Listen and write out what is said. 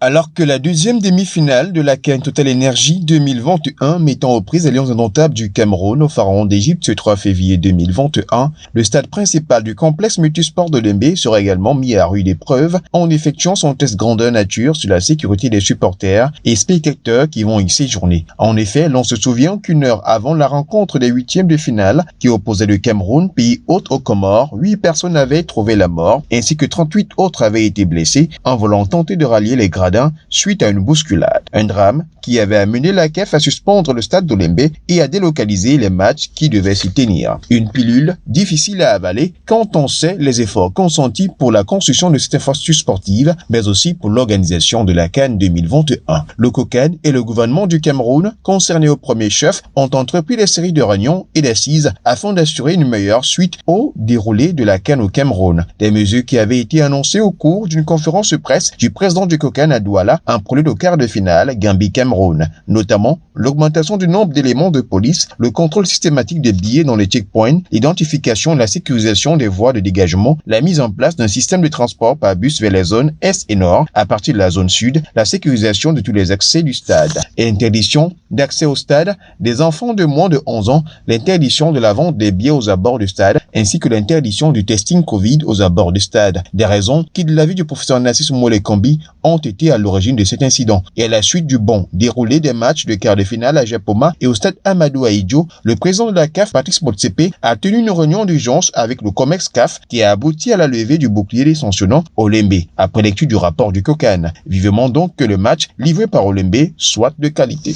Alors que la deuxième demi-finale de la CAN Total Energy 2021 mettant aux prises les Lions indomptables du Cameroun au Pharaon d'Égypte ce 3 février 2021, le stade principal du complexe multisport de Lembe sera également mis à rude épreuve en effectuant son test grandeur nature sur la sécurité des supporters et spectateurs qui vont y séjourner. En effet, l'on se souvient qu'une heure avant la rencontre des huitièmes de finale qui opposait le Cameroun, pays hôte aux Comores, 8 personnes avaient trouvé la mort ainsi que 38 autres avaient été blessées en voulant tenter de rallier les gradins suite à une bousculade. Un drame qui avait amené la CAF à suspendre le stade d'Olembe et à délocaliser les matchs qui devaient s'y tenir. Une pilule difficile à avaler quand on sait les efforts consentis pour la construction de cette infrastructure sportive, mais aussi pour l'organisation de la CAN 2021. Le COCAN et le gouvernement du Cameroun, concernés au premier chef, ont entrepris des séries de réunions et d'assises afin d'assurer une meilleure suite au déroulé de la CAN au Cameroun. Des mesures qui avaient été annoncées au cours d'une conférence de presse du président du COCAN à Douala, un prélude au quart de finale Gambie-Cameroun, notamment l'augmentation du nombre d'éléments de police, le contrôle systématique des billets dans les checkpoints, l'identification et la sécurisation des voies de dégagement, la mise en place d'un système de transport par bus vers les zones Est et Nord à partir de la zone Sud, la sécurisation de tous les accès du stade, et interdiction d'accès au stade des enfants de moins de 11 ans, l'interdiction de la vente des billets aux abords du stade, ainsi que l'interdiction du testing Covid aux abords du stade. Des raisons qui, de l'avis du professeur Nassis Moulekombi, ont été à l'origine de cet incident. Et à la suite du bon déroulé des matchs de quart de finale à Japoma et au stade Amadou Ahidjo, le président de la CAF, Patrice Motsepe, a tenu une réunion d'urgence avec le COMEX CAF qui a abouti à la levée du bouclier des sanctionnants Olembe, après lecture du rapport du COCAN. Vivement donc que le match livré par Olembe soit de qualité.